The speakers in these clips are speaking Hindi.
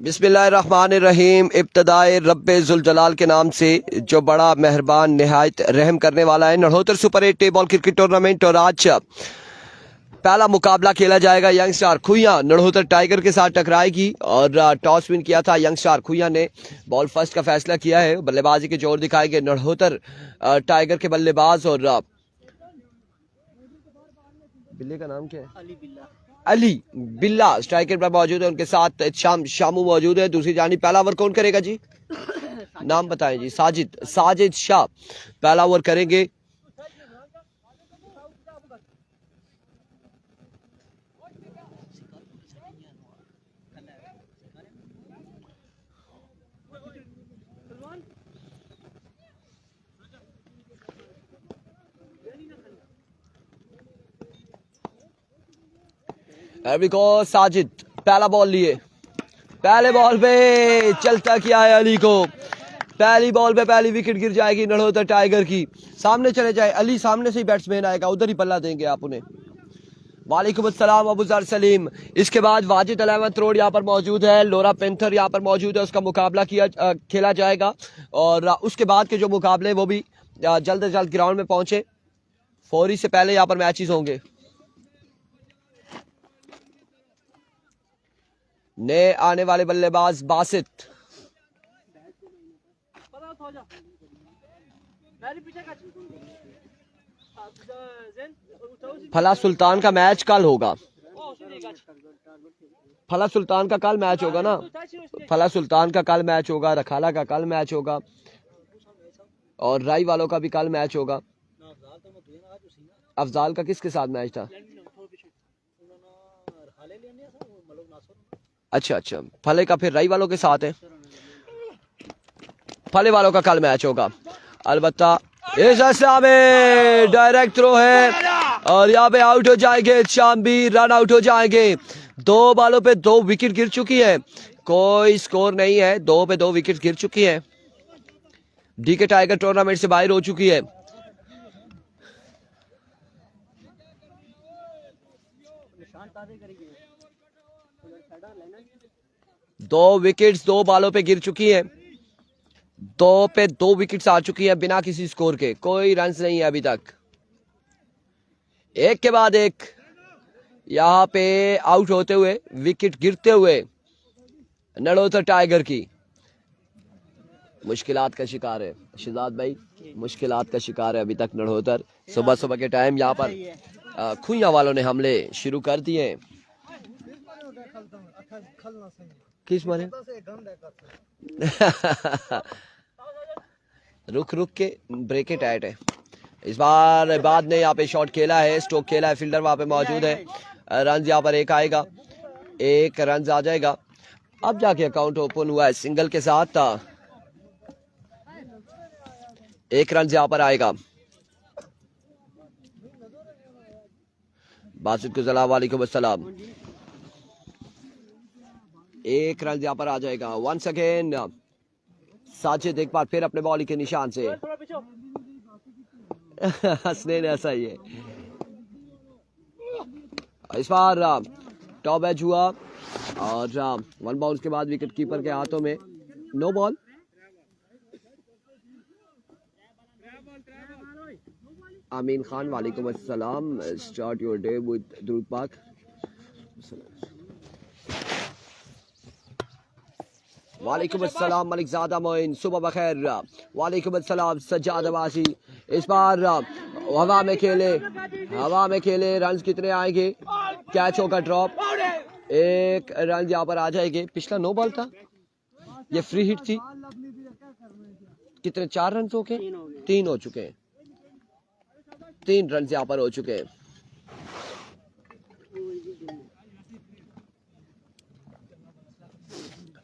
बिस्मिल्लाहिर्रहमानिर्रहीम। इब्तदाए रब्बे जुल जलाल के नाम से जो बड़ा मेहरबान निहायत रहम करने वाला है। नड़होतर सुपर 8 टेबल क्रिकेट टूर्नामेंट और आज पहला मुकाबला खेला जाएगा। यंग स्टार खुइयां नड़होतर टाइगर के साथ टकराएगी और टॉस विन किया था यंग स्टार खुइयां ने। बॉल फर्स्ट का फैसला किया है। बल्लेबाजी के जोर दिखाएंगे नड़होतर टाइगर के बल्लेबाज। और बिल्ले का नाम क्या है? अली बिल्ला स्ट्राइकर पर मौजूद है। उनके साथ शामू मौजूद है। दूसरी जानी पहला ओवर कौन करेगा जी? नाम बताएं जी। साजिद शाह पहला ओवर करेंगे। साजिद पहला बॉल लिए। पहले बॉल पे चलता किया है अली को। पहली बॉल पे पहली विकेट गिर जाएगी नड़होतर टाइगर की। सामने चले जाए अली, सामने से ही बैट्समैन आएगा, उधर ही पल्ला देंगे आप उन्हें। वालेकुम अस्सलाम अबूजर सलीम। इसके बाद वाजिद अलामत रोड यहाँ पर मौजूद है। लोरा पेंथर यहाँ पर मौजूद है। उसका मुकाबला खेला जाएगा और उसके बाद के जो मुकाबले वो भी जल्द से जल्द ग्राउंड में पहुंचे। फौरी से पहले यहाँ पर मैचेस होंगे। नए आने वाले बल्लेबाज बासित। फला सुल्तान का मैच कल होगा। फला सुल्तान का कल मैच होगा ना। फला सुल्तान का कल मैच होगा। रखाला का कल मैच होगा और राई वालों का भी कल मैच होगा। अफजाल का किसके साथ मैच था? अच्छा, फले का फिर राई वालों के साथ है। फले वालों का कल मैच होगा। अलबत्ता इस अवस्था में डायरेक्ट थ्रो है और यहाँ पे आउट हो जाएंगे। शाम्बी रन आउट हो जाएंगे। 2 बॉलों पे 2 विकेट गिर चुकी है। कोई स्कोर नहीं है। 2 पे 2 विकेट गिर चुकी है। डीके टाइगर टूर्नामेंट से बाहर हो चुकी है। दो विकेट्स 2 बॉलों पे गिर चुकी है। 2 पे 2 विकेट्स आ चुकी है बिना किसी स्कोर के। कोई रन्स नहीं है अभी तक। एक के बाद एक यहां पे आउट होते हुए, विकेट गिरते हुए नड़होतर टाइगर की मुश्किलात का शिकार है। शिजात भाई मुश्किलात का शिकार है अभी तक नड़होतर। सुबह सुबह के टाइम यहाँ पर खुइयां वालों ने हमले शुरू कर दिए। किस मारे? रुक के ब्रेके टाइट है। इस बार बाद ने यहाँ पे शॉट खेला है, स्ट्रोक खेला है। फील्डर वहां पे मौजूद है। रन यहाँ पर एक आएगा, 1 रन आ जाएगा। अब जाके अकाउंट ओपन हुआ है सिंगल के साथ। 1 रन यहाँ पर आएगा। बासित को सलाम वालेकुम अस्सलाम। 1 रन यहाँ पर आ जाएगा। वंस अगेन साजिद एक बार फिर अपने बॉलिंग के निशान से। हंसने ने ऐसा ही है। इस बार टॉप एज हुआ और 1 बॉल के बाद विकेट कीपर के हाथों में। No ball. आमीन खान वालेकुम अस्सलाम। स्टार्ट योर डे विद दुरूद पाक। वालेकुम अस्सलाम मलिक ज़ादा मोइन। सुबह बखैर। वालेकुम अस्सलाम सज्जाद अब्बासी। इस बार हवा में खेले। रन कितने आएंगे? कैच होगा ड्रॉप। 1 रन यहाँ पर आ जाएंगे। पिछला नो बॉल था, ये फ्री हिट थी। कितने? 4 रन हो गए? 3 हो चुके हैं। 3 रन यहाँ पर हो चुके हैं।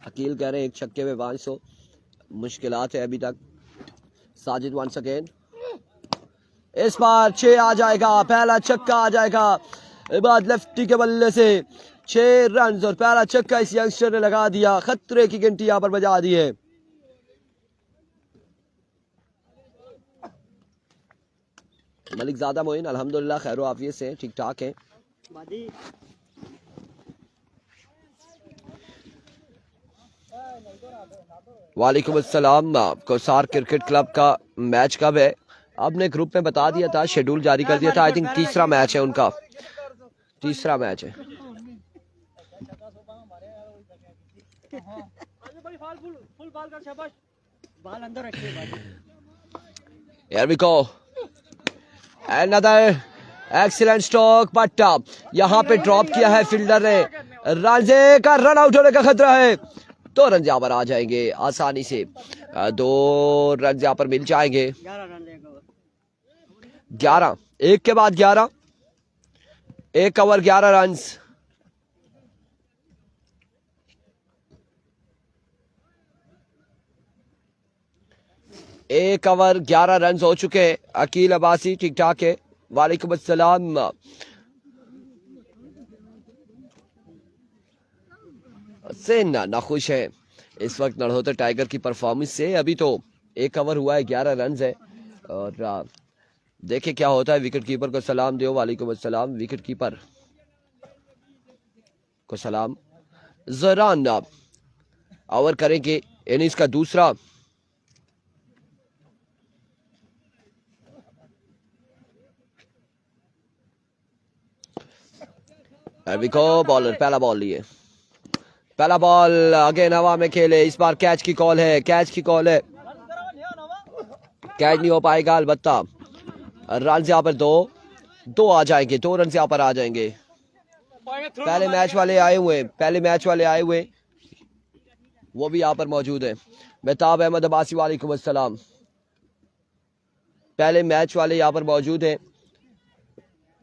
अकील कह रहे हैं 1 छक्के में 500। मुश्किलात है अभी तक। Sajid once again. इस बार 6 आ जाएगा। पहला छक्का आ जाएगा। बाद लेफ्टी के बल्ले से 6 रन और पहला छक्का इस यंगस्टर ने लगा दिया। खतरे की घंटी यहां पर बजा दी है। मलिक ज़ादा मोइन अल्हम्दुलिल्लाह खैर आफियत से ठीक ठाक है। वालेकुम अस्सलाम। कोसार क्रिकेट क्लब का मैच कब है? आपने ग्रुप में बता दिया था, शेड्यूल जारी कर दिया था। आई थिंक तीसरा मैच है उनका, तीसरा मैच है। Here we go. Another excellent stroke, but यहाँ पे ड्रॉप किया है फील्डर ने। राजे का रन आउट होने का खतरा है। 2 रन यहाँ पर आ जाएंगे आसानी से, 2 रन यहाँ पर मिल जाएंगे। 11, एक के बाद 11, 1 ओवर 11 रन। एक ओवर 11 रन हो चुके हैं। अकील अब्बासी ठीक ठाक है। वालेकुम अस्सलाम। से नाखुश है इस वक्त नड़होतर टाइगर की परफॉर्मेंस से। अभी तो 1 ओवर हुआ है, 11 रन है, और देखे क्या होता है। विकेट कीपर को सलाम दो। वालेकुम अस्सलाम। विकेट कीपर को सलाम। जरान ओवर करेंगे, इनिंग्स का दूसरा। बॉलर पहला बॉल लिए, पहला बॉल अगेन हवा में खेले। इस बार कैच की कॉल है, कैच की कॉल है। कैच नहीं हो पाएगा, अलबत्ता रन यहाँ पर 2 आ जाएंगे, 2 रन यहाँ पर आ जाएंगे। पहले मैच वाले आए हुए, पहले मैच वाले आए हुए वो भी यहाँ पर मौजूद है। मेहताब अहमद अब्बासी वालेकुम अस्सलाम। पहले मैच वाले यहाँ पर मौजूद हैं,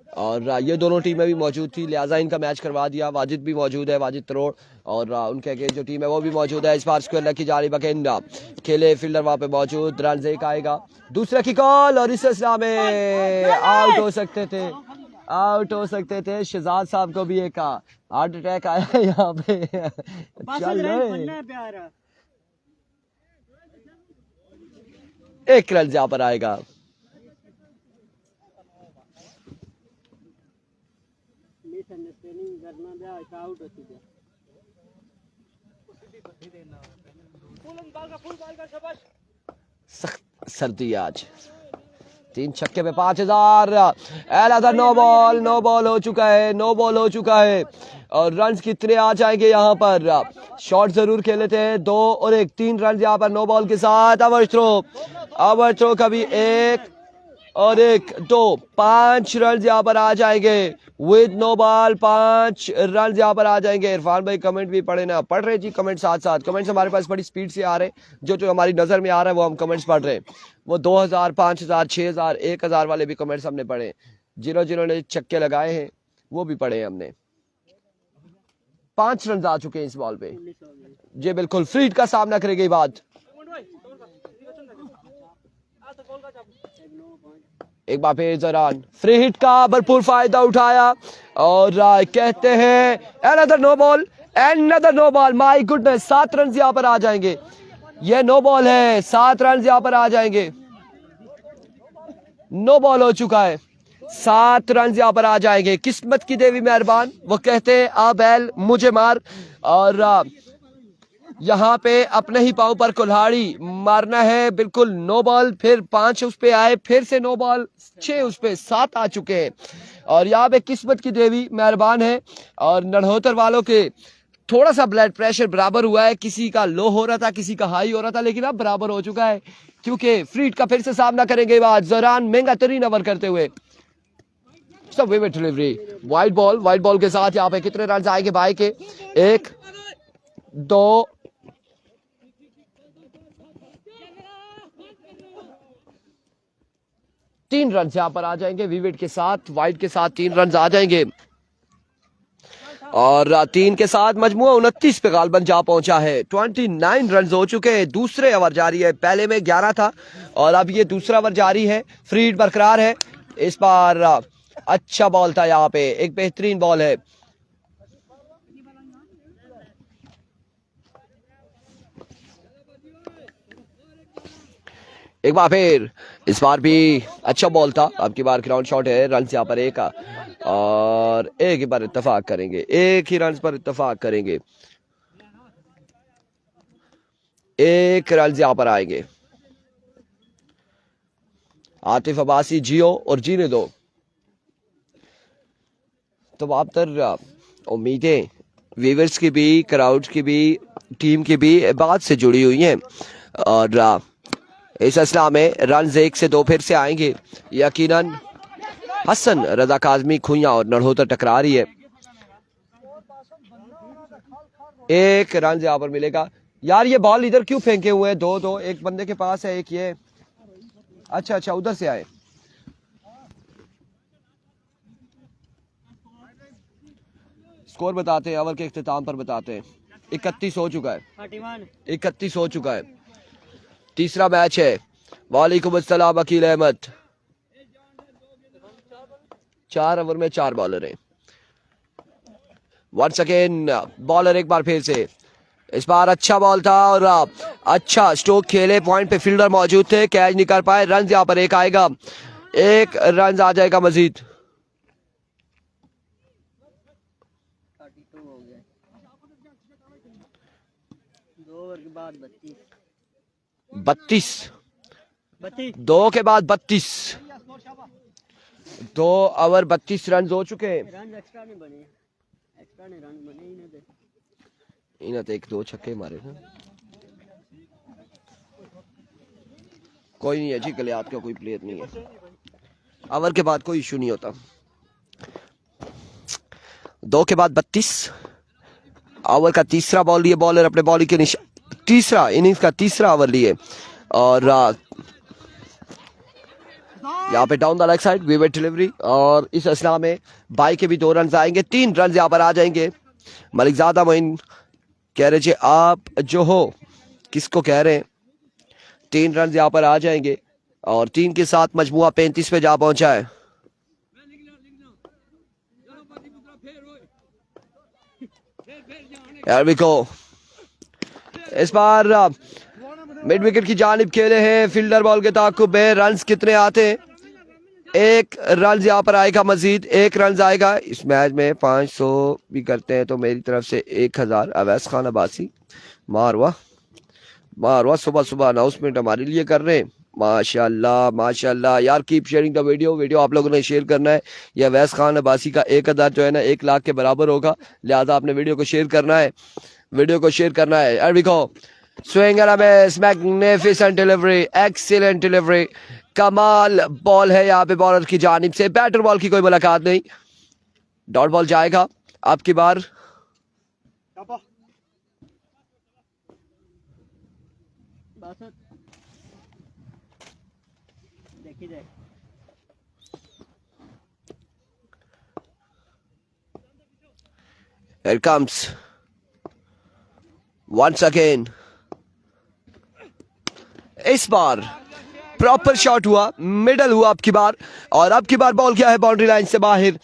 और ये दोनों टीमें भी मौजूद थी, लिहाजा इनका मैच करवा दिया। वाजिद भी मौजूद है, वाजिद तरोड़, और उनके अगेंस्ट जो टीम है वो भी मौजूद है। इस बार स्क्वायर लेग की जा रही बकेंडा खेले, फील्डर वहां पे मौजूद। रन एक आएगा, दूसरा की कॉल, और इस सिलसिला में आउट हो सकते थे, आउट हो सकते थे। शहजाद साहब को भी एक हार्ट अटैक आया है यहाँ पे। चल रहे 1 रन यहाँ पर आएगा। सख्त सर्दी आज। 3 छक्के पे 5000। एल 9 बॉल, 9 बॉल हो चुका है, 9 बॉल हो चुका है। और रन कितने आ जाएंगे यहाँ पर? शॉट जरूर खेले थे, 2 और 1, 3 रन यहाँ पर 9 बॉल के साथ। ओवर थ्रो कभी 1 और 1, 2, 5 रन यहाँ पर आ जाएंगे। विद 9 बॉल 5 रन यहाँ पर आ जाएंगे। इरफान भाई कमेंट भी पढ़े ना? पढ़ रहे जी कमेंट, साथ साथ कमेंट्स हमारे पास बड़ी स्पीड से आ रहे। जो हमारी नजर में आ रहा है वो हम कमेंट्स पढ़ रहे हैं। वो 2000, 5000, 6000, 1000 वाले भी कमेंट्स हमने पढ़े। जिन्होंने छक्के लगाए हैं वो भी पढ़े हमने। 5 रन आ चुके हैं इस बॉल पे जी, बिल्कुल। फ्रीड का सामना करेगी बात। एक बार फिर जरान फ्री हिट का भरपूर फायदा उठाया, और कहते हैं another no ball, another no ball। My goodness, 7 run यहाँ पर आ जाएंगे। ये 9 बॉल है, 7 रन यहाँ पर आ जाएंगे। 9 बॉल हो चुका है, 7 रन यहाँ पर आ जाएंगे। किस्मत की देवी मेहरबान, वो कहते हैं आ बैल मुझे मार। और यहाँ पे अपने ही पाँव पर कुल्हाड़ी मारना है, बिल्कुल। 9 बॉल, फिर 5 उस पे आए, फिर से 9 बॉल, 6 उस पे, 7 आ चुके हैं। और यहाँ पे किस्मत की देवी मेहरबान है, और नड़होतर वालों के थोड़ा सा ब्लड प्रेशर बराबर हुआ है। किसी का लो हो रहा था, किसी का हाई हो रहा था, लेकिन अब बराबर हो चुका है, क्योंकि फ्रीड का फिर से सामना करेंगे बाद। जरान महंगा तरीन ओवर करते हुए, सब विकेट डिलीवरी। वाइड बॉल के साथ यहाँ पे कितने रन आएंगे भाई के? 1, 2, 3 रन यहाँ पर आ जाएंगे। विकेट के साथ, वाइड के साथ 3 रन आ जाएंगे, और 3 के साथ मजमुआ 29 पे गालबन जा पहुंचा है। 29 रन हो चुके हैं। दूसरे ओवर जारी है, पहले में 11 था और अब ये दूसरा ओवर जारी है। फ्री हिट बरकरार है। इस बार अच्छा बॉल था, यहाँ पे एक बेहतरीन बॉल है। एक बार फिर, इस बार भी अच्छा बॉल था। अब की बार ग्राउंड शॉट है। रन यहाँ पर 1 और 1 ही पर इत्तेफाक करेंगे, 1 ही रन पर इत्तेफाक करेंगे। एक रन यहाँ पर आएंगे। आतिफ अब्बासी जियो और जीने दो। तो आप तर उम्मीदें व्यूअर्स की भी, क्राउड की भी, टीम की भी बात से जुड़ी हुई हैं और इस असला में रन 1 से 2 फिर से आएंगे यकीनन। हसन, रजा काजमी, खुइया और नड़होतर टकरा रही है। एक रन यहाँ पर मिलेगा। यार ये बॉल इधर क्यों फेंके हुए हैं? 2-2 एक बंदे के पास है, एक ये। अच्छा उधर से आए। स्कोर बताते हैं, ओवर के इख्तिताम पर बताते हैं। 31 हो चुका है, 31 हो चुका है। तीसरा मैच है। वालेकुम अस्सलाम अकील अहमद। 4 ओवर में 4 बॉलर हैं। वंस अगेन बॉलर एक बार फिर से। इस बार अच्छा बॉल था और अच्छा स्ट्रोक खेले, पॉइंट पे फील्डर मौजूद थे, कैच नहीं कर पाए। रन यहाँ पर एक आएगा, एक रन आ जाएगा मजीद। 32 2 के बाद 32 2 ओवर 32 रन हो चुके हैं। इन्हें तो 1-2 छक्के मारे थे। कोई नहीं है जी, गलियात का कोई प्लेयर नहीं है। ओवर के बाद कोई इशू नहीं होता। 2 के बाद 32 ओवर का तीसरा बॉल लिए बॉलर अपने बॉलिंग के तीसरा इनिंग्स का तीसरा ओवर लिए और यहाँ पे down the leg side pivot delivery और इस असला में बाई के भी 2 रन आएंगे। 3 रन यहाँ पर आ जाएंगे। मलिकजादा मोइन कह रहे जी आप जो हो किसको कह रहे हैं? 3 रन यहाँ पर आ जाएंगे और 3 के साथ मजमुआ 35 पे जा पहुंचा है। Here we go। इस बार मिड विकेट की जानिब खेले हैं, फील्डर बॉल के ताकुब में। रन कितने आते हैं? 1 रन यहाँ पर आएगा, मजीद 1 रन आएगा। इस मैच में 500 भी करते हैं तो मेरी तरफ से 1000। अवैस खान अब्बासी मारवा सुबह सुबह अनाउंसमेंट हमारे लिए कर रहे हैं। माशाल्लाह माशाल्लाह यार, कीप शेयरिंग द वीडियो आप लोगों ने शेयर करना है। ये अवैस खान अब्बासी का 1000 जो है ना 1 लाख के बराबर होगा, लिहाजा आपने वीडियो को शेयर करना है, Here we go। Swing and a miss, magnificent delivery, excellent delivery, कमाल बॉल है यहाँ पे बॉलर की जानिब से। बैटर बॉल की कोई मुलाकात नहीं, डॉट बॉल जाएगा अब की बार। Here comes once again। इस बार प्रॉपर शॉट हुआ, मिडल हुआ अब की बार, और अब की बार बॉल क्या है बाउंड्री लाइन से बाहर।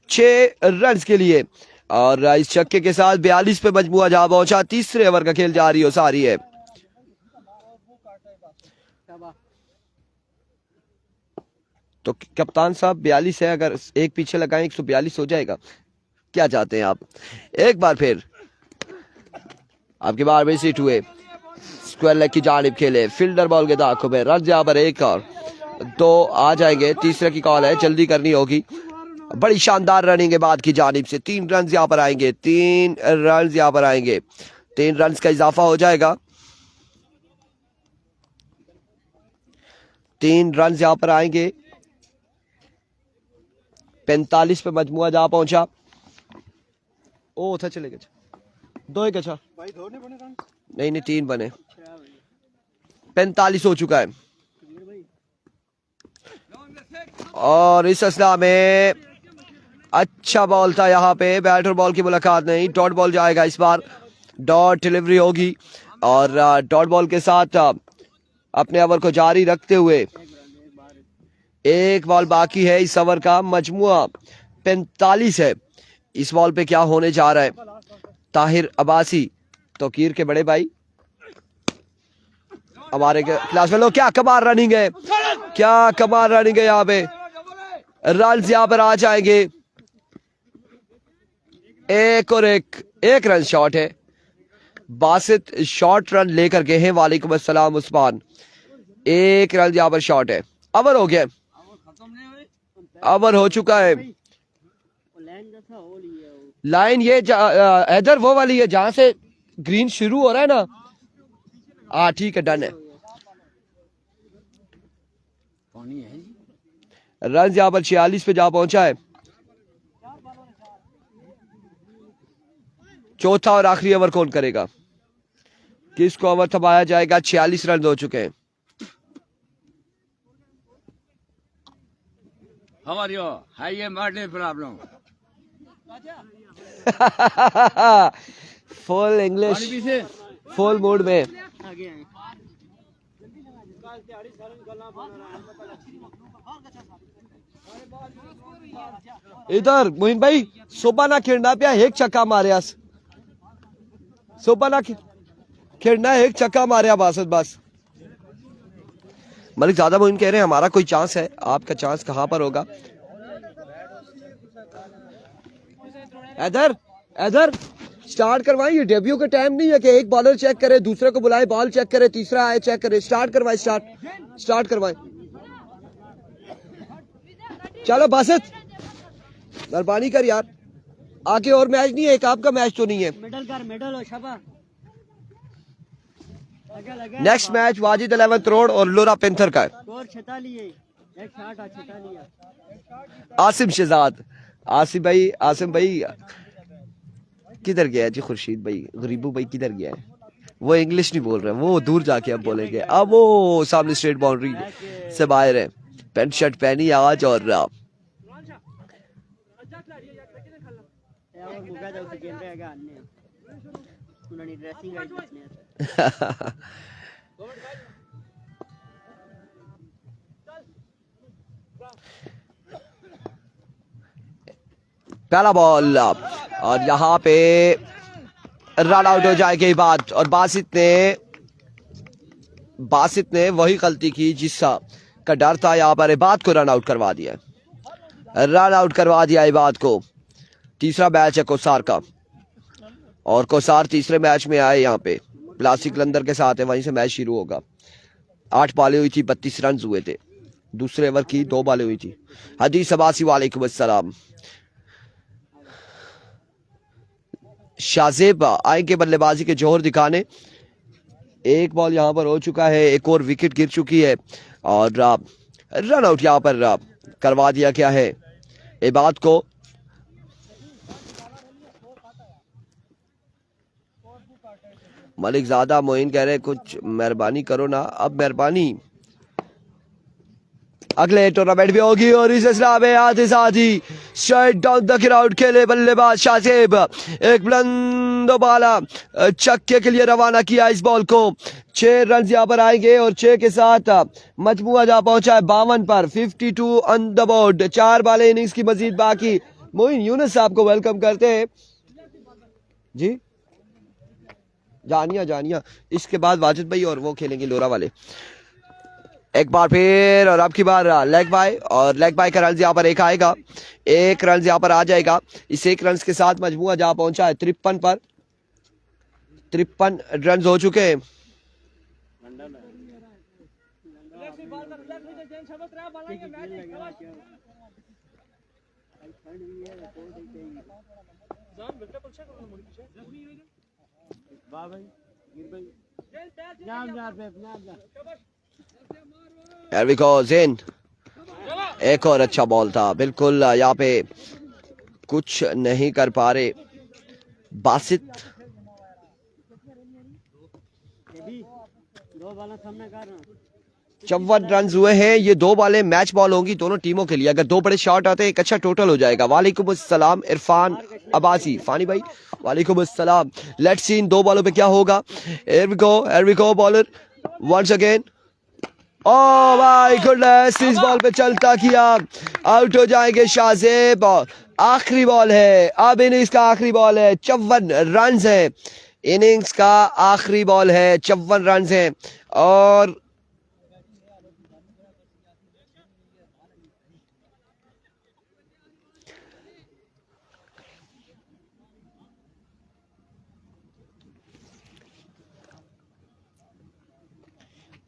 6 रन के लिए और इस छक्के के साथ 42 पे मजमुआ जा पहुंचा। तीसरे ओवर का खेल जारी हो सारी है। तो कप्तान साहब 42 है, अगर एक पीछे लगाएं 142 हो जाएगा। क्या चाहते हैं आप? एक बार फिर आपकी बार में सीट हुए, स्क्वायर लेग की जानिब खेले, फील्डर बॉल के दाखों में। रन यहाँ पर 1 और 2 आ जाएंगे। तीसरे की कॉल है, जल्दी करनी होगी। बड़ी शानदार रनिंग के बाद की जानिब से 3 रन यहाँ पर आएंगे। 3 रन यहाँ पर आएंगे, 3 रन का इजाफा हो जाएगा। 3 रन यहाँ पर आएंगे। 45 पे मजमुआ जा पहुंचा। ओ था चले गए 2 एक। अच्छा नहीं 3 बने, 45 हो चुका है। और इस असला में अच्छा बॉल था यहाँ पे, बैटर बॉल की मुलाकात नहीं, डॉट बॉल जाएगा इस बार। डॉट डिलीवरी होगी और डॉट बॉल के साथ अपने ओवर को जारी रखते हुए 1 बॉल बाकी है इस ओवर का। मजमुआ 45 है। इस बॉल पे क्या होने जा रहा है? ताहिर अब्बासी तोकीर के बड़े भाई हमारे क्लास में लोग, क्या कमाल रनिंग है, क्या कमाल रनिंग है यहाँ पे। रन यहाँ पर आ जाएंगे। 1 और 1 रन शॉट है। बासित शॉर्ट रन लेकर गए हैं। वालेकुम अस्सलाम उस्मान। एक रन यहाँ पर शॉर्ट है। ओवर हो गया, ओवर हो चुका है। लाइन ये इधर वो वाली है जहां से ग्रीन शुरू हो रहा है ना। हाँ ठीक है, डन है। रन यहाँ पर 46 पे जा पहुंचा है। चौथा और आखिरी ओवर कौन करेगा, किसको ओवर थमाया जाएगा। 46 रन हो चुके हैं। How are you? I am not a problem. Full English, full mood में। इधर मोहिन भाई सोपा ना खेलना पिया, एक छक्का मारे, सोपा ना खेलना, एक छक्का मारे बासत बस। मलिक ज्यादा मोहिन कह रहे हैं हमारा कोई चांस है, आपका चांस कहां पर होगा। इधर इधर स्टार्ट करवाएं, ये डेब्यू का टाइम नहीं है कि एक बॉलर चेक करे, दूसरे को बुलाए, बॉल चेक करे, तीसरा आए चेक करे। स्टार्ट करवाएं, स्टार्ट करवाएं। चलो बासित मेहरबानी कर यार, आगे और मैच नहीं है, एक आपका मैच तो नहीं है। मिडल हो शाबा। Next match Wajid 11th road और लोरा पेंथर का है। आसिम शहजाद, आसिम भाई किधर गया जी। खुर्शीद भाई, गरीबू भाई किधर गया है। वो इंग्लिश नहीं बोल रहे, वो दूर जाके अब बोलेंगे। अब वो सामने स्ट्रेट बाउंड्री से बाहर है, पैंट शर्ट पहनी आज और पहला बॉल और यहाँ पे रन आउट हो जाएगी बात। और बासित ने वही गलती की जिसका का डर था, यहाँ पर इबाद को रन आउट करवा दिया, रन आउट करवा दिया इबाद को। तीसरा मैच है कोसार का और कोसार तीसरे मैच में आए यहाँ पे प्लास्टिक लंदर के साथ है, वहीं से मैच शुरू होगा। 8 बॉलें हुई थी, 32 रन हुए थे। दूसरे ओवर की 2 बॉलें हुई थी। हदीस अब्बासी वालेकुम अस्सलाम। शाजेब आएंगे बल्लेबाजी के जोहर दिखाने। एक बॉल यहां पर हो चुका है, एक और विकेट गिर चुकी है और रन आउट यहां पर करवा दिया गया है इबाद को। मलिक ज्यादा मोइन कह रहे कुछ मेहरबानी करो ना। अब मेहरबानी अगले टूर्नामेंट में होगी और इस सिलसिला में आते साथ ही स्ट्राइक डाउन द क्राउड खेले बल्लेबाज शाजेब। एक बुलंद बाला छक्के के लिए रवाना किया इस बॉल को। 6 रन यहां पर आएंगे और 6 के साथ मजमुआ जा पहुंचा है 52 पर। 52 ऑन द बोर्ड। 4 बाले इनिंग्स की मजीद बाकी। मोइन यूनुस साहब को वेलकम करते हैं जी। जानिया इसके बाद वाजिद भाई और वो खेलेंगे लोरा वाले एक बार फिर। और अब की बार लेग बाय, और लेग बाय का रन यहाँ पर एक आएगा, 1 रन यहाँ पर आ जाएगा। इस 1 रन के साथ मजमुआ जहां पहुंचा है 53 पर। 53 रन हो चुके हैं। Here we go, ज़ेन। एक और अच्छा बॉल था, बिल्कुल यहाँ पे कुछ नहीं कर पा रहे बासित। 54 रन हुए हैं। ये 2 बॉलें मैच बॉल होंगी दोनों टीमों के लिए। अगर 2 बड़े शॉट आते हैं एक अच्छा टोटल हो जाएगा। वालेकुम अस्सलाम इरफान अब्बासी, फानी भाई वालेकुम अस्सलाम। लेट्स सी इन 2 बॉलों पे क्या होगा। here we go bowler once again. Oh my goodness, इस बॉल पे चलता किया, आउट हो जाएंगे शाजेब। आखिरी बॉल है, अब इनिंग्स का आखिरी बॉल है। 54 रन है, इनिंग्स का आखिरी बॉल है। 54 रन है और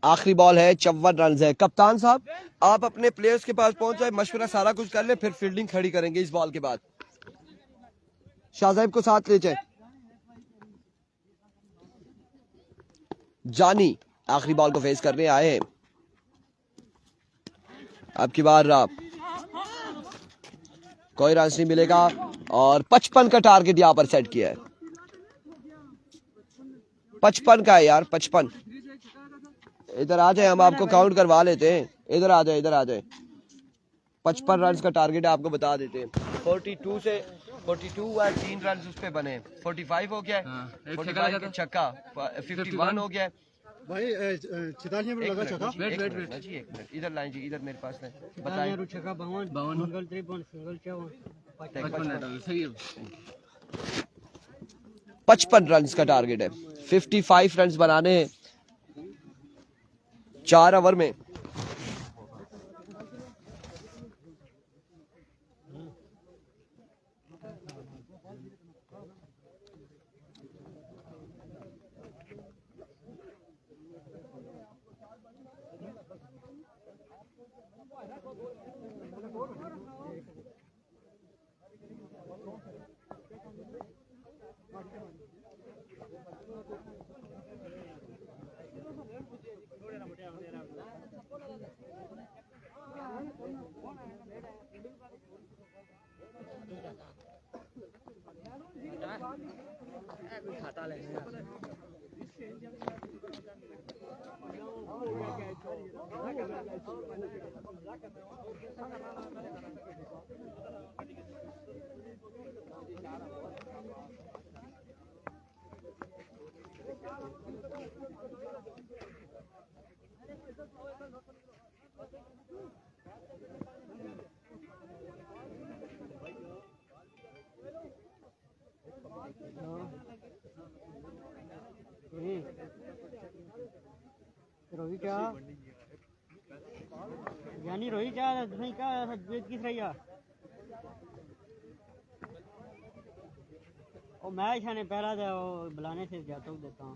आखिरी बॉल है, 54 रन है। कप्तान साहब आप अपने प्लेयर्स के पास पहुंच जाए, मशवरा सारा कुछ कर ले, फिर फील्डिंग खड़ी करेंगे इस बॉल के बाद। शाहजैब को साथ ले जाए। जानी आखिरी बॉल को फेस करने आए हैं। अब की बार कोई रन नहीं मिलेगा और 55 का टारगेट यहां पर सेट किया है। 55 का है यार, 55। इधर आ जाए, हम आपको काउंट करवा लेते हैं। इधर आ जाए, इधर आ जाए। 55 रन का टारगेट आपको बता देते हैं। 42 से 42 हुआ, 3 रन उस पे बने। 45 हो गया है, 45 का छक्का, 51 हो गया है भाई। 46 में लगा छक्का। जी, एक मिनट जी, एक मिनट इधर लाइन जी, इधर मेरे पास लाइन बताएं। 55 रन का टारगेट है, 55 रन बनाने हैं 4 ओवर में। रोहित क्या यानी रोहित क्या नहीं क्या किस रही है और मैच है पहला था वो बुलाने से जाता हूँ देता हूँ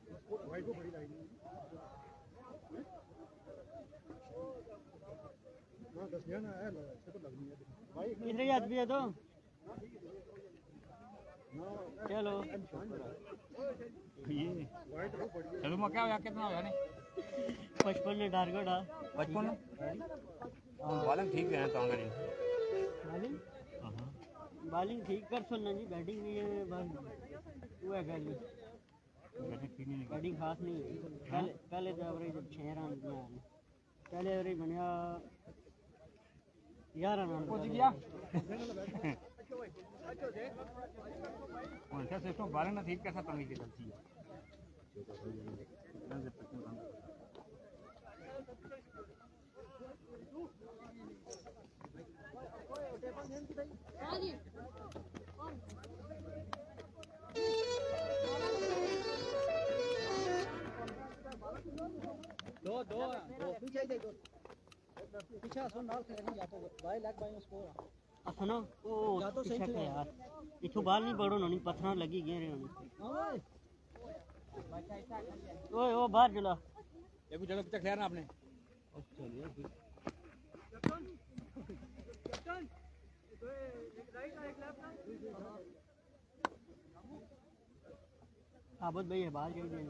किस रही आदमी है तो चलो चलो मैं क्या कितना हो नहीं 55 ने टारगेट है 55 बॉलिंग ठीक है तो बॉलिंग बॉलिंग ठीक कर सुनना जी बैटिंग भी है बस वो है गली बैटिंग खास नहीं है पहले तो एवरेज 6 रन पहले एवरेज बनया 11 रन पहुंच गया उनका सिस्टम बॉलिंग ना ठीक कैसा तंगी के चलती है दो पीछे सुन नाल खेलने जातो भाई लेग बाय स्कोर सुनो ओ जातो सही है यार इथों बाल नहीं पड़ो नहीं पत्थर लगी गए रे ओए ओ बाहर चला ये भी जगह पे खैर ना आपने चलिए आबद भाई है बाहर चल गए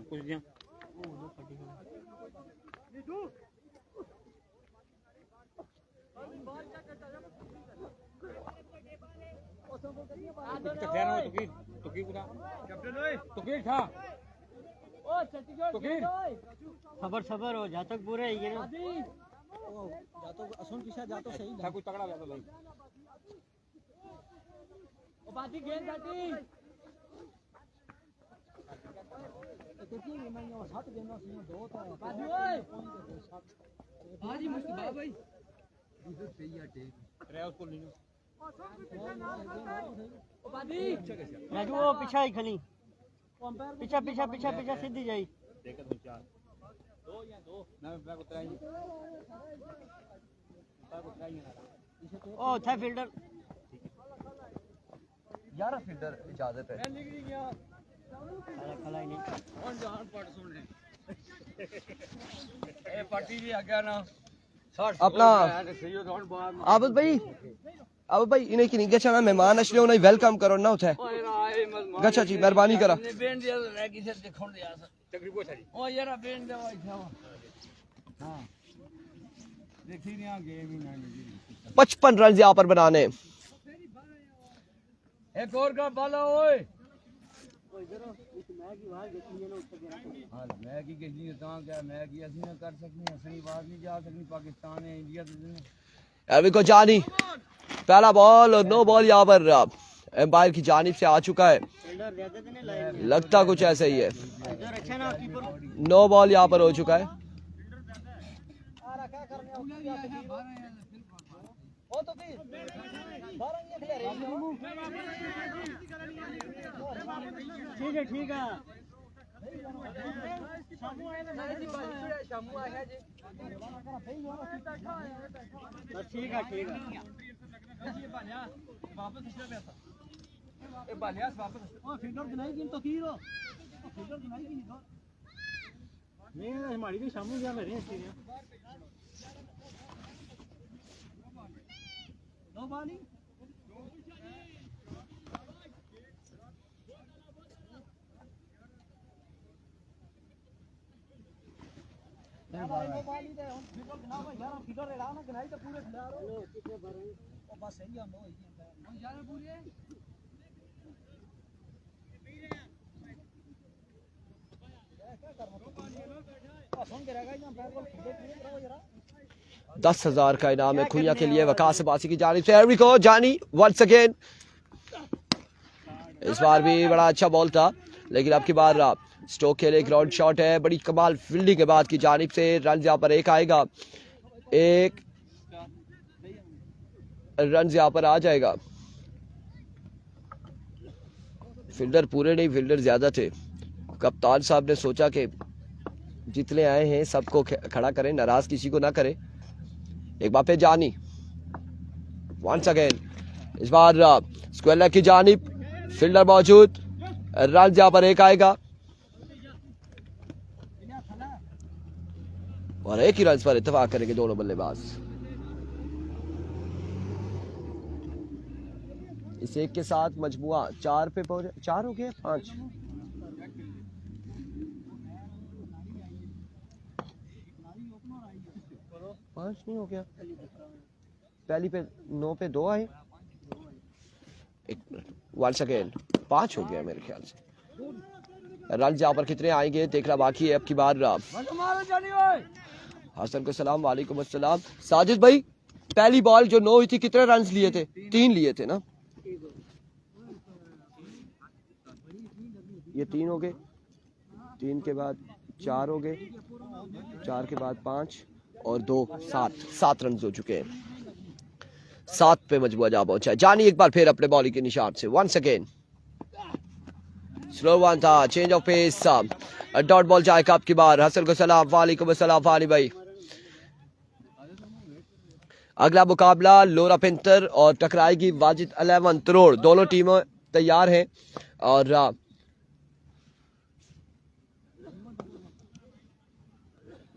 कुछ दिया खबर खबर हो जा तक पूरे ही ना जातो असुन पीछे जातो सही था कुछ तगड़ा जाता भाई ओ बाती गेंद बाती कितनी मैं 7 गेंदों से 2 था बाती ओए हाजी मुस्तफा भाई रेस को नहीं ओ बाती राजू वो पीछे ही खली पीछे पीछे पीछे पीछे सीधी जाई देखो तो चार दो या दो ना बैक उतराई बैक उतराई ना ओ था फील्डर 11 फील्डर इजाजत है। खला ही नहीं कौन जान पट सुन ले ए पट्टी भी आ गया ना 60 अपना आबद भाई इन्हें की नहीं गच्छा ना मेहमान असले उन्हें वेलकम करो ना उठे गच्छा जी मेहरबानी करा बेंड दिया रह गई से देखण दिया तकरीबन सारी ओ यार बेंड दे भाई हां देखी नहीं आ गेम ही ना 55 रन यहाँ पर बनाने एक और का बाला ओए हां मैं की कहनी ता क्या मैं की असि ना कर सकनी असली बात नहीं जा सकनी पाकिस्तान है इंडिया दे अभी को जानी पहला बॉल और नो बॉल यहाँ पर एम्पायर की जानिब से आ चुका है लगता कुछ ऐसा ही है नो बॉल यहाँ पर हो चुका है ठीक है ठीक है ठीक है ठीक है ए बालियास वापस ओ फिल्डर बनाई की तो की रो फिल्डर बनाई की तो नहीं हमारी भी शामू जा मेरे इसके दो बाली फिल्डर रेड़ा ना गनाई तो पूरे खिलाड़ो कितने भरे ओ बस सही हम हो हम जा रहे पूरे 10,000 का इनाम है खुइया के लिए वकास अब्बासी की जानिब से एरिको जानी वंस अगेन इस बार भी बड़ा अच्छा बॉल था लेकिन अब की बार स्टोक के लिए ग्राउंड शॉट है बड़ी कमाल फील्डिंग के बाद की जानिब से रन यहाँ पर एक आएगा एक रन यहाँ पर आ जाएगा फील्डर पूरे नहीं फील्डर ज्यादा थे कप्तान साहब ने सोचा कि जितने आए हैं सबको खड़ा करें नाराज किसी को ना करें एक बार पे जानी वंस अगेन इस बार स्क्वायर लेग की जानिब फील्डर मौजूद रन यहाँ पर एक आएगा और एक ही रन पर इत्तेफाक करेंगे दोनों बल्लेबाज इस एक के साथ मजमुआ 4 पे पहुंचे 4 हो गए 5 नहीं हो गया पहली पे 9 पे 2 आए एक मिनट वंस अगेन 5 हो गया मेरे ख्याल से रन यहाँ पर कितने आएंगे देखना बाकी है अब की बार हसन को सलाम वालेकुम अस्सलाम साजिद भाई पहली बॉल जो 9 हुई थी कितने रन लिए थे 3 लिए थे ना ये 3 हो गए 3 के बाद 4 हो गए 4 के बाद 5 और 2 7 रन हो चुके हैं 7 पे मजबूर जा पहुंचा जानी एक बार फिर अपने बॉलिंग के निशान से वंस अगेन स्लो वन था change of pace dot ball जाएगा आपकी बार हसन को सलाम वालेकुम अस्सलाम फानी भाई अगला मुकाबला लोरा पेंटर और टकराएगी वाजिद 11 तरोड़ दोनों टीमें तैयार हैं और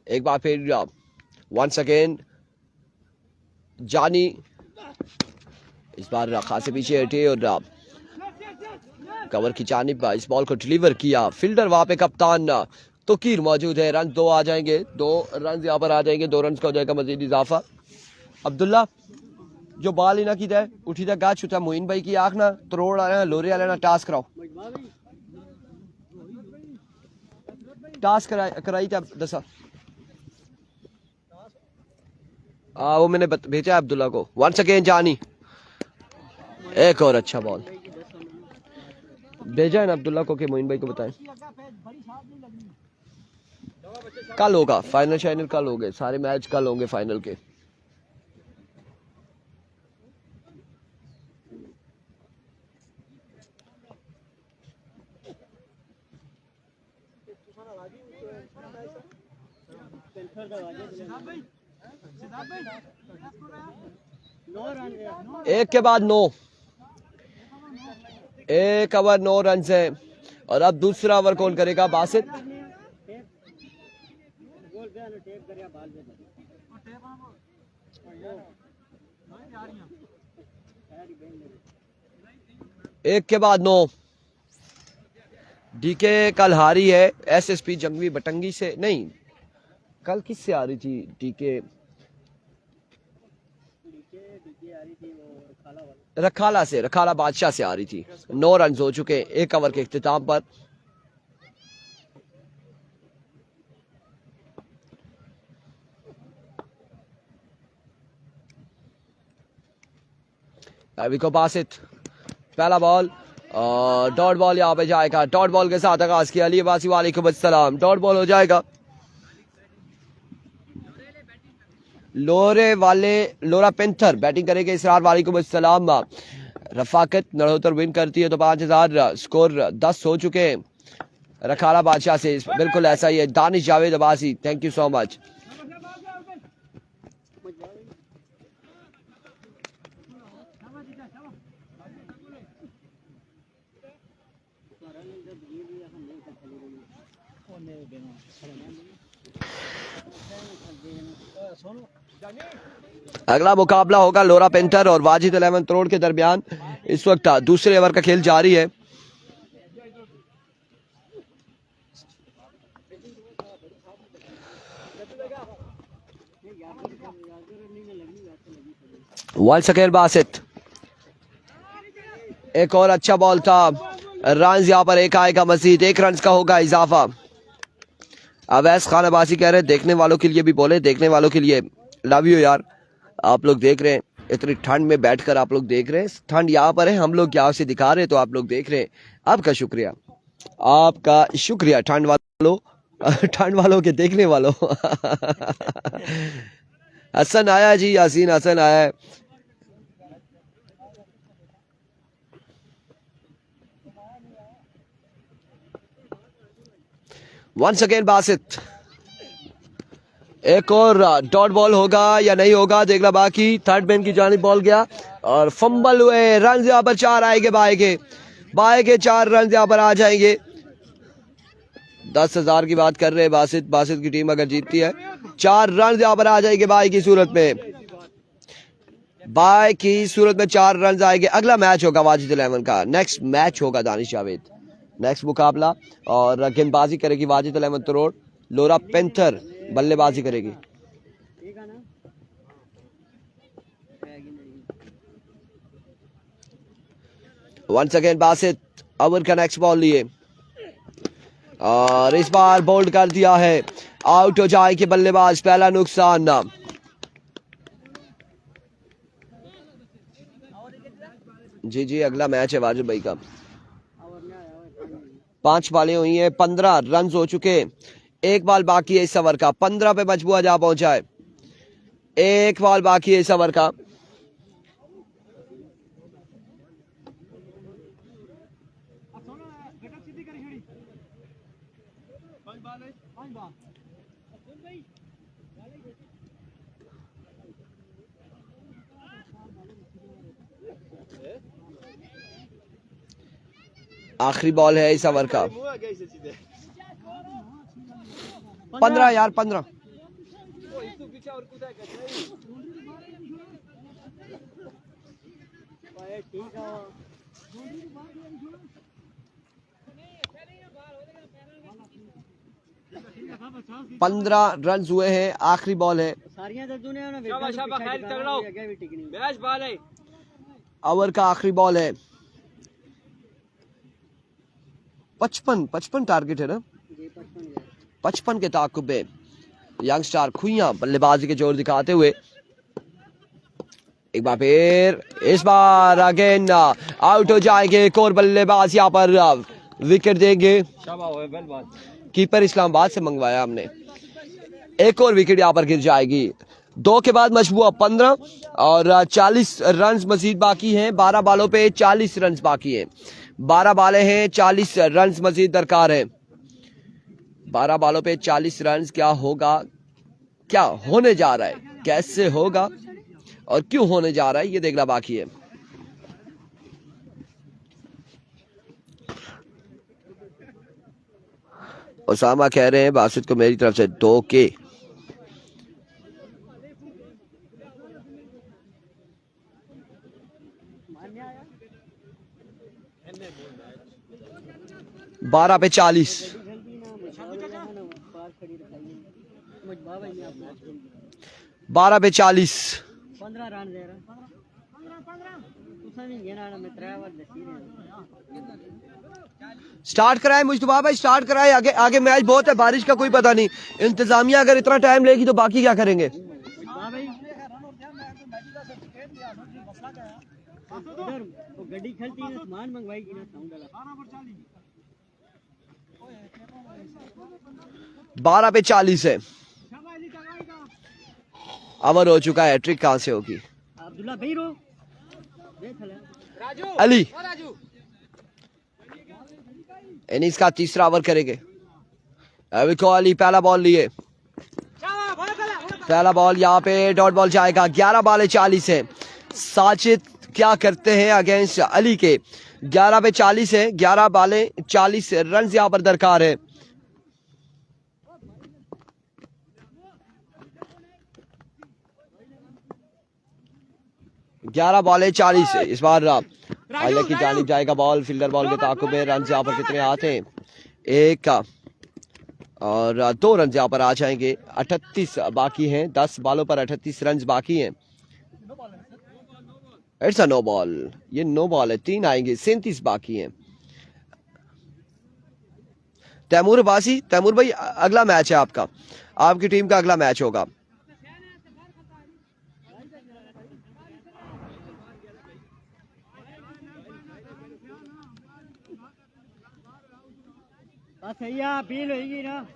एक बार फिर वंस अगेन जानी इस बार खासे पीछे हटे और कवर की जानिब इस बॉल को डिलीवर किया फील्डर वहां पे कप्तान तोकीर मौजूद है रन 2 आ जाएंगे 2 रन यहाँ पर आ जाएंगे 2 रन का हो जाएगा मजीद इजाफा अब्दुल्ला जो बॉल ही ना की जाए उठी था गाछ उठा मोइन भाई की आंख ना तरोड़ आया लोरे वाले ना टास्क कराओ टास्क कराई था दसा वो मैंने भेजा है अब्दुल्ला को वंस अगेन जानी एक और अच्छा बॉल भेजा है ना अब्दुल्ला को कि मोइन भाई को बताएं कल होगा फाइनल शाइनल कल होंगे सारे मैच कल होंगे फाइनल के एक के बाद 9 एक ओवर 9 रन है और अब दूसरा ओवर कौन करेगा? बासित। एक के बाद 9। डीके कल हारी है एसएसपी जंगवी बटंगी से, नहीं कल किससे आ रही थी? डीके रखाला से, रखाला बादशाह से आ रही थी। 9 रन हो चुके एक ओवर के इख्तिताम पर। को बासित पहला बॉल और डॉट बॉल यहाँ पे जाएगा। डॉट बॉल के साथ आगाज किया अली अब्बासी वालेकुम अस्सलाम। डॉट बॉल हो जाएगा। लोरा पेंथर बैटिंग करेंगे। इसरार वालेकुम अस्सलाम। रफाकत नड़ोतर विन करती है तो 5000 स्कोर 10 हो चुके हैं रखाला बादशाह से। बिल्कुल ऐसा ही है। Danish Javed Abbasi thank you so much. अगला मुकाबला होगा लोरा पेंटर और वाजिद 11 करोड़ के दरमियान। इस वक्त दूसरे ओवर का खेल जारी है। Once again Basit. एक और अच्छा बॉल था। रन यहाँ पर एक आएगा मजीद। 1 रन का होगा इजाफा। अवैस खान अब्बासी कह रहे हैं देखने वालों के लिए भी बोले, देखने वालों के लिए लव यू यार। आप लोग देख रहे हैं इतनी ठंड में बैठकर आप लोग देख रहे हैं। ठंड यहाँ पर है, हम लोग यहाँ से दिखा रहे हैं तो आप लोग देख रहे हैं। आपका शुक्रिया, आपका शुक्रिया ठंड वालों, ठंड वालों के देखने वालों। हसन आया जी, यासीन हसन आया है। Once again Basit. एक और डॉट बॉल होगा या नहीं होगा देखना बाकी। थर्ड मैन की जानिब बॉल गया और फंबल हुए। रन यहाँ पर 4 आएंगे बाय के 4 रन यहाँ पर आ जाएंगे। 10,000 की बात कर रहे हैं बासित की टीम अगर जीतती है 4 रन यहाँ पर आ जाएंगे बाय की सूरत में। 4 रन आएंगे। अगला मैच होगा वाजिद 11 का। नेक्स्ट मैच होगा दानिश जावेद। नेक्स्ट मुकाबला और गेंदबाजी करेगी वाजिद 11 करोड़। लोरा पेंथर बल्लेबाजी करेगी। वंस अगेन बासित ओवर का नेक्स्ट बॉल लिए और इस बार बोल्ड कर दिया है। आउट हो जाएगी बल्लेबाज। पहला नुकसान। जी अगला मैच है वाजिद भाई का। 5 बॉलें हुई हैं, 15 रन हो चुके। एक बॉल बाकी है इस ओवर का। 15 पे मजबूआ जा पहुंचा है। एक बॉल बाकी है इस ओवर का। आखिरी बॉल है इस ओवर का। 15 यार 15। पंद्रह रन हुए हैं। आखिरी बॉल है। ओवर का आखिरी बॉल है। 55 टारगेट है ना। 55 के ताकुब में यंगस्टार खुइयां बल्लेबाजी के जोर दिखाते हुए एक बार फिर इस बार अगेन आउट हो जाएंगे। एक और बल्लेबाज यहाँ पर विकेट देंगे। कीपर इस्लामाबाद से मंगवाया हमने। एक और विकेट यहाँ पर गिर जाएगी। 2 के बाद मजबूआ 15 और 40 रन मजीद बाकी हैं। 12 बॉलों पे 40 रन बाकी हैं। 12 बॉलें हैं, 40 रन मजीद दरकार है। 12 बॉलों पे 40 रन। क्या होगा, क्या होने जा रहा है, कैसे होगा और क्यों होने जा रहा है ये देखना बाकी है। उसामा कह रहे हैं बासित को मेरी तरफ से 2 के। बारह पे 40। 12 पे 40। 15 रन दे रहा 15 उसने नहीं गिना मैं 3 बार दसी रहे स्टार्ट कराए मुस्तफा भाई, स्टार्ट कराए। आगे आगे मैच बहुत है, बारिश का कोई पता नहीं। इंतजामिया अगर इतना टाइम लेगी तो बाकी क्या करेंगे। इधर वो गड्डी खलती है सामान मंगवाएगी ना साउंड वाला 12 पे 40 है। ओवर हो चुका है, ट्रिक कहां से होगी। अब्दुल्ला भाई रो देख ले अली इनिंग्स का तीसरा ओवर करेंगे। अभी को अली पहला बॉल लिए, पहला बॉल यहाँ पे डॉट बॉल जाएगा। 11 बाले 40 है। साजिद क्या करते हैं अगेंस्ट अली के। 11 पे 40 है, 11 बाले 40 रन यहाँ पर दरकार है। ग्यारह बॉले 40 इस बार अली की जानिब जाएगा बॉल। फील्डर बॉल के ताकुब में रन यहाँ पर कितने आते हैं, 1 और 2 रन यहाँ पर आ जाएंगे। 38 बाकी हैं, 10 बॉलों पर 38 रन बाकी हैं। इट्स अ नो बॉल, ये नो बॉल है। 3 आएंगे, 37 बाकी हैं। तैमूर अब्बासी, तैमूर भाई अगला मैच है आपका, आपकी टीम का अगला मैच होगा। बस सही है अपील होगी ना।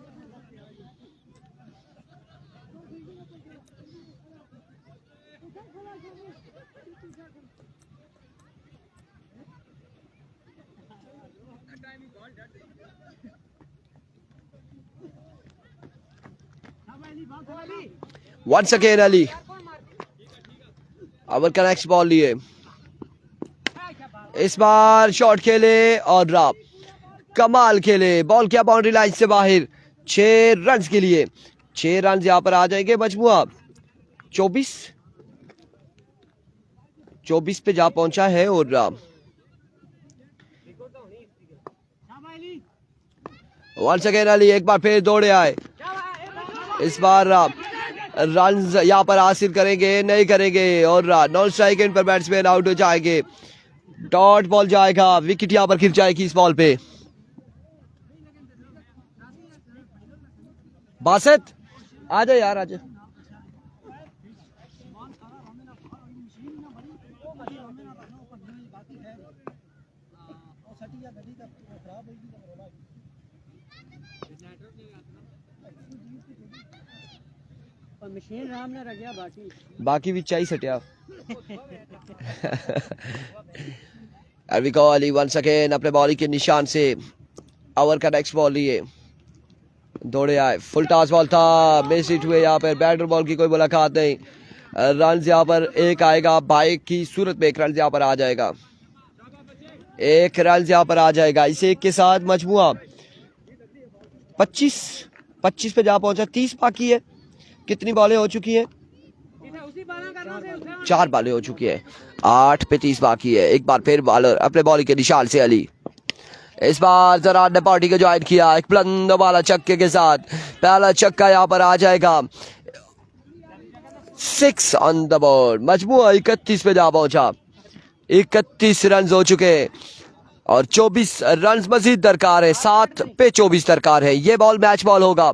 Once again अली ओवर का नेक्स्ट बॉल लिए, इस बार शॉट खेले और कमाल खेले। बॉल क्या बाउंड्री लाइन से बाहर, 6 रन के लिए। 6 रन यहाँ पर आ जाएंगे। मजमुआ 24 पे जा पहुंचा है। और वंस अगेन अली एक बार फिर दौड़े आए। इस बार रन यहाँ पर हासिल करेंगे, नहीं करेंगे। और नॉन स्ट्राइक एंड पर बैट्समैन आउट हो जाएंगे। डॉट बॉल जाएगा, विकेट यहाँ पर गिर जाएगी इस बॉल पे। बासित आजा यार आजा। मशीन राम ने रखा बाकी भी चाहिए सटिया। अरवी कोहली वंस अगेन अपने बॉलिंग के निशान से ओवर का नेक्स्ट बॉल लिए, दौड़े आए। फुल टॉस बॉल था, मिस हिट हुए। यहाँ पर बैटर बॉल की कोई मुलाकात नहीं। रन यहाँ पर 1 आएगा, बाइक की सूरत में 1 रन यहाँ पर आ जाएगा। 1 रन यहाँ पर आ जाएगा। इस 1 के साथ मजमुआ 25 पे जा पहुंचा। 30 बाकी है। कितनी बॉलें हो चुकी हैं? 4 बॉलें हो चुकी है। 8 पे 30 बाकी है। एक बार फिर बॉलर अपने बॉलिंग के निशान से अली। इस बार जरार ने पार्टी को ज्वाइन किया एक बुलंद वाला छक्के के साथ। पहला छक्का यहाँ पर आ जाएगा। 6 ऑन द बोर्ड। मजमुआ 31 पे जा पहुंचा। 31 रन हो चुके और 24 रन मजीद दरकार है। 7 पे 24 दरकार है। ये बॉल मैच बॉल होगा,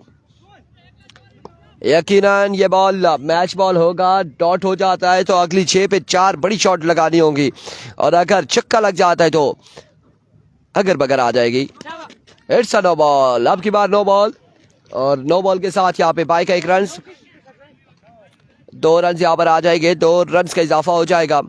यकीनन ये बॉल मैच बॉल होगा। डॉट हो जाता है तो अगली 6 पे 4 बड़ी शॉट लगानी होंगी। और अगर छक्का लग जाता है तो अगर बगर आ जाएगी। It's a no ball. अब की बार नो बॉल, और नो बॉल के साथ यहाँ पे बाई का 1 रन। 2 रन यहाँ पर आ जाएंगे। 2 रन का इजाफा हो जाएगा।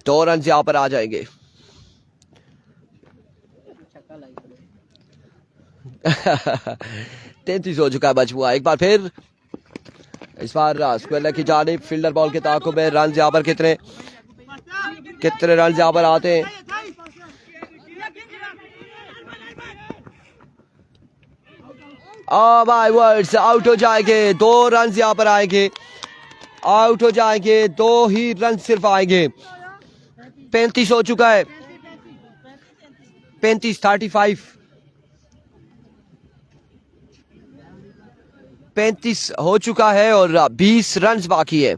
दो रन यहाँ पर आ जाएंगे। 33 हो चुका है मजमुआ। एक बार फिर इस बार स्क्वेलर की जानिब फील्डर बॉल के ताक़ुब में रन यहाँ पर कितने रन यहाँ पर आते हैं। बाय वर्ड्स आउट हो जाएंगे, 2 रन यहाँ पर आएंगे, आउट हो जाएंगे, 2 ही रन सिर्फ आएंगे। 35 हो चुका है, 35 हो चुका है और 20 रन बाकी है,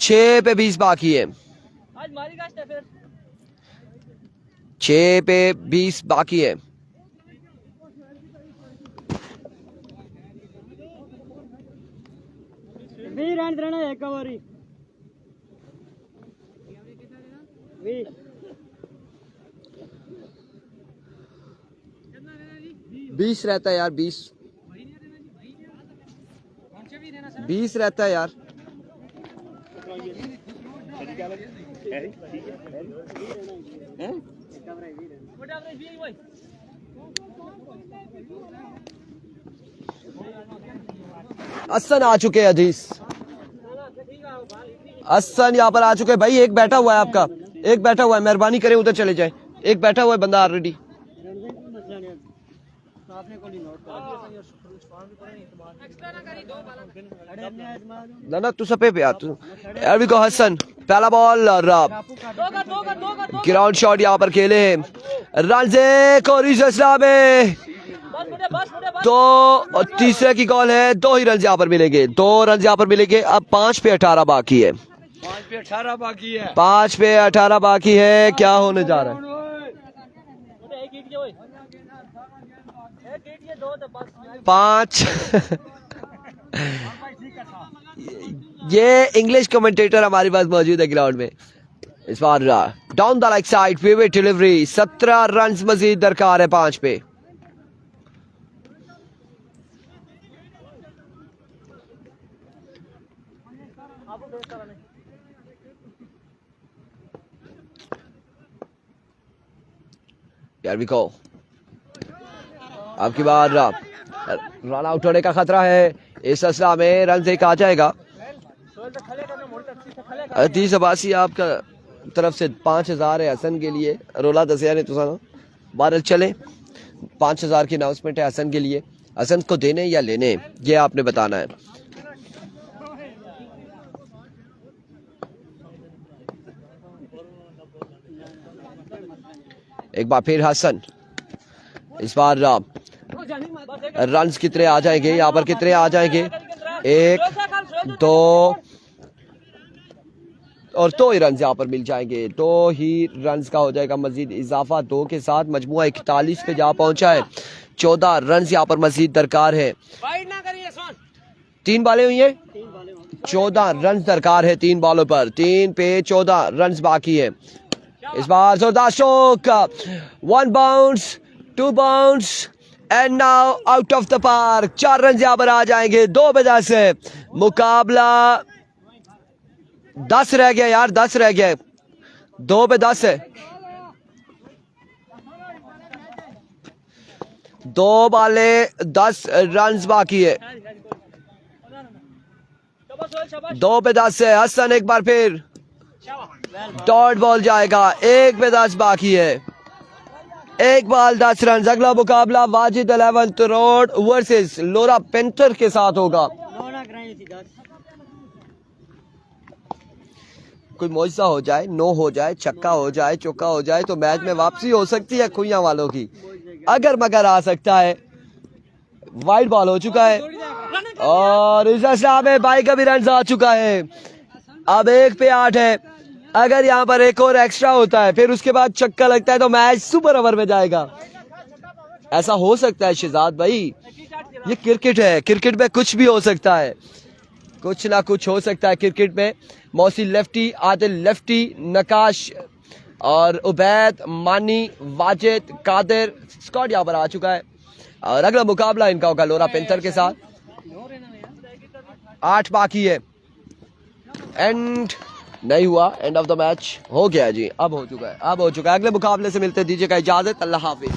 6 पे 20 बाकी है, 6 पे 20 बाकी है। रन देना एक बारी 20 रहता है यार, 20 रहता है यार। हसन आ चुके हैं, अजीज हसन यहाँ पर आ चुके हैं। भाई एक बैठा हुआ है आपका, एक बैठा हुआ है, मेहरबानी करें उधर चले जाएं। एक बैठा हुआ है बंदा ऑलरेडी। ना तू सपे पे यार, तू यार भी को हसन पहला बॉल और ग्राउंड शॉट यहाँ पर खेले हैं। रन से तो और तीसरे की कॉल है, 2 ही रन यहाँ पर मिलेंगे, 2 रन यहाँ पर मिलेंगे। अब 5 पे 18 बाकी है, 5 पे 18 बाकी है, 5 पे 18 बाकी है। क्या होने जा रहा है? 5 ये इंग्लिश कमेंटेटर हमारे पास मौजूद है ग्राउंड में। इस बार down the leg side pivot delivery, 17 run मजीद दरकार है 5 पे। यार भी को अब की बार रन आउट होने का खतरा है। इस असला में रन से आ जाएगा। अतीश अब्बासी आपका तरफ से 5000 है हसन के लिए। रोला दसिया ने तुसा बारह चले 5000 की अनाउंसमेंट है हसन के लिए। हसन को देने या लेने ये आपने बताना है। एक बार फिर हसन, इस बार रन्स कितने आ जाएंगे यहाँ पर, कितने आ जाएंगे? 1 2 और 2 ही रन यहाँ पर मिल जाएंगे। 2 ही रन का हो जाएगा मजीद इजाफा। 2 के साथ मजमुआ 41 पे जा पहुंचा है। 14 रन यहाँ पर मजीद दरकार है। 3 बॉलें हुई है, 14 रन दरकार है 3 बॉलों पर। 3 पे 14 रन बाकी है। इस बार जोरदार shot, 1 bounce 2 bounce and now out of the park. 4 run यहाँ पर आ जाएंगे। 2 पे 10 है मुकाबला। 10 रह गया यार, 10 रह गया। 2 पे 10 है। 2 बाले 10 रन बाकी है। 2 पे 10 है। हसन एक बार फिर डॉट बॉल जाएगा। 1 पे 10 बाकी है। 1 बॉल 10 रन। अगला मुकाबला वाजिद 11th रोड वर्सेस लोरा पेंथर के साथ होगा। कोई मौजसा हो जाए, नो हो जाए, छक्का हो जाए, चौका हो जाए तो मैच में वापसी हो सकती है खुइयां वालों की। अगर मगर आ सकता है। वाइड बॉल हो चुका है और इस में बाई का भी रन आ चुका है। अब 1 पे 8 है। अगर यहाँ पर एक और एक्स्ट्रा होता है फिर उसके बाद छक्का लगता है तो मैच सुपर ओवर में जाएगा। ऐसा हो सकता है शहजाद भाई, ये क्रिकेट है, क्रिकेट में कुछ भी हो सकता है, कुछ ना कुछ हो सकता है क्रिकेट में। मौसी लेफ्टी, आदिल लेफ्टी, नकाश और उबैद, मानी, वाजिद, कादिर स्क्वाड यहाँ पर आ चुका है। और अगला मुकाबला इनका होगा लोरा पेंथर के साथ। 8 बाकी है। एंड नहीं हुआ, एंड ऑफ द मैच हो गया जी। अब हो चुका है, अब हो चुका है। अगले मुकाबले से मिलते दीजिएगा इजाजत। अल्लाह हाफिज।